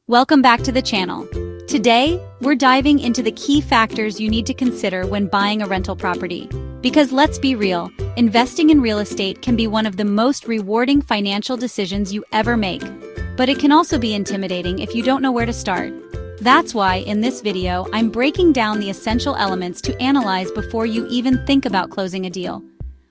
Welcome back to the channel. Today, we're diving into the key factors you need to consider when buying a rental property. Because let's be real, investing in real estate can be one of the most rewarding financial decisions you ever make. But it can also be intimidating if you don't know where to start. That's why, in this video, I'm breaking down the essential elements to analyze before you even think about closing a deal.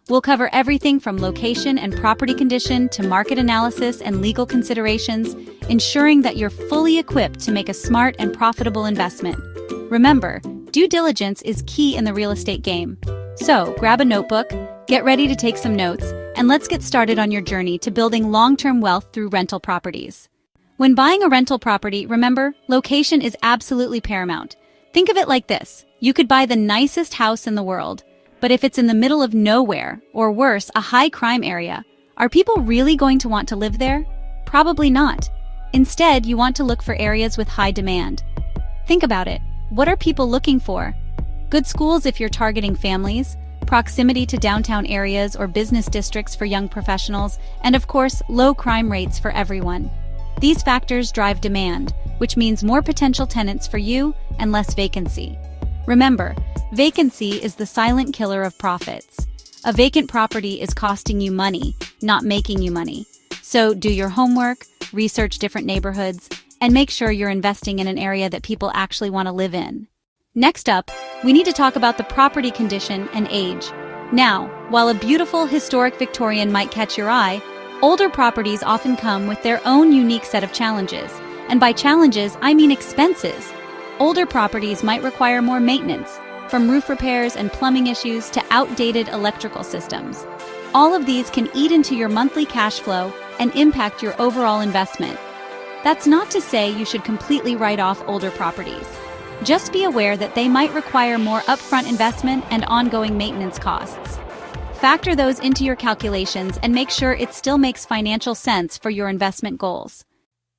We'll cover everything from location and property condition to market analysis and legal considerations, ensuring that you're fully equipped to make a smart and profitable investment. Remember, due diligence is key in the real estate game. So, grab a notebook, get ready to take some notes, and let's get started on your journey to building long-term wealth through rental properties. When buying a rental property, remember, location is absolutely paramount. Think of it like this: you could buy the nicest house in the world, but if it's in the middle of nowhere, or worse, a high-crime area, are people really going to want to live there? Probably not. Instead, you want to look for areas with high demand. Think about it. What are people looking for? Good schools if you're targeting families, proximity to downtown areas or business districts for young professionals, and of course, low crime rates for everyone. These factors drive demand, which means more potential tenants for you and less vacancy. Remember, vacancy is the silent killer of profits. A vacant property is costing you money, not making you money. So do your homework, research different neighborhoods, and make sure you're investing in an area that people actually want to live in. Next up, we need to talk about the property condition and age. Now, while a beautiful historic Victorian might catch your eye, older properties often come with their own unique set of challenges. And by challenges, I mean expenses. Older properties might require more maintenance, from roof repairs and plumbing issues to outdated electrical systems. All of these can eat into your monthly cash flow and impact your overall investment. That's not to say you should completely write off older properties. Just be aware that they might require more upfront investment and ongoing maintenance costs. Factor those into your calculations and make sure it still makes financial sense for your investment goals.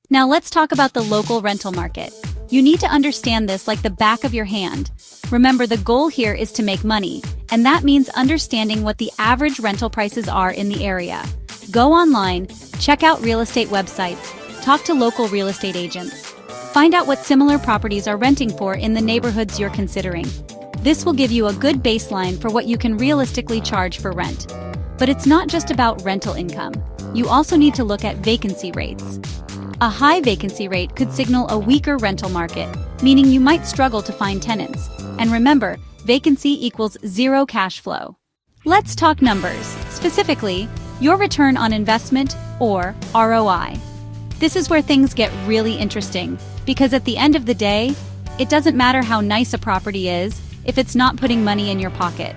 Now let's talk about the local rental market. You need to understand this like the back of your hand. Remember, the goal here is to make money, and that means understanding what the average rental prices are in the area. Go online, check out real estate websites, talk to local real estate agents. Find out what similar properties are renting for in the neighborhoods you're considering. This will give you a good baseline for what you can realistically charge for rent. But it's not just about rental income. You also need to look at vacancy rates. A high vacancy rate could signal a weaker rental market, meaning you might struggle to find tenants. And remember, vacancy equals zero cash flow. Let's talk numbers, specifically, your return on investment, or ROI. This is where things get really interesting, because at the end of the day, it doesn't matter how nice a property is if it's not putting money in your pocket.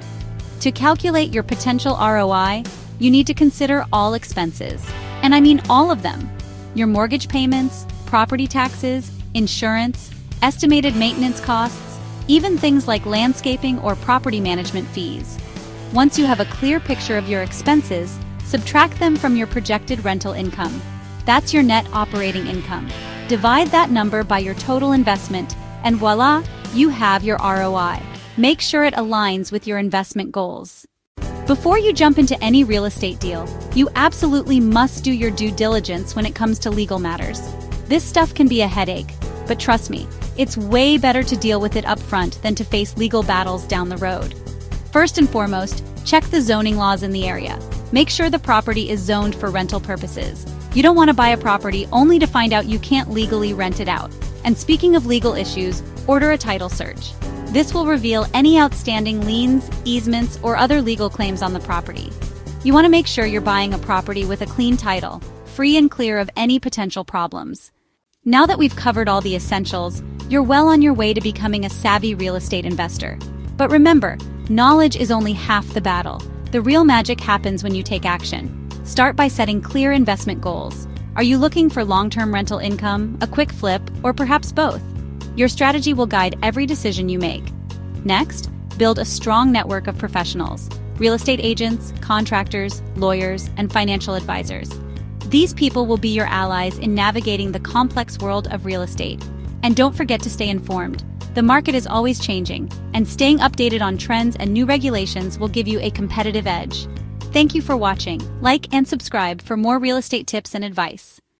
To calculate your potential ROI, you need to consider all expenses. And I mean all of them. Your mortgage payments, property taxes, insurance, estimated maintenance costs, even things like landscaping or property management fees. Once you have a clear picture of your expenses, subtract them from your projected rental income. That's your net operating income. Divide that number by your total investment, and voila, you have your ROI. Make sure it aligns with your investment goals. Before you jump into any real estate deal, you absolutely must do your due diligence when it comes to legal matters. This stuff can be a headache, but trust me, it's way better to deal with it upfront than to face legal battles down the road. First and foremost, check the zoning laws in the area. Make sure the property is zoned for rental purposes. You don't want to buy a property only to find out you can't legally rent it out. And speaking of legal issues, order a title search. This will reveal any outstanding liens, easements, or other legal claims on the property. You want to make sure you're buying a property with a clean title, free and clear of any potential problems. Now that we've covered all the essentials, you're well on your way to becoming a savvy real estate investor. But remember, knowledge is only half the battle. The real magic happens when you take action. Start by setting clear investment goals. Are you looking for long-term rental income, a quick flip, or perhaps both? Your strategy will guide every decision you make. Next, build a strong network of professionals, real estate agents, contractors, lawyers, and financial advisors. These people will be your allies in navigating the complex world of real estate. And don't forget to stay informed. The market is always changing, and staying updated on trends and new regulations will give you a competitive edge. Thank you for watching. Like and subscribe for more real estate tips and advice.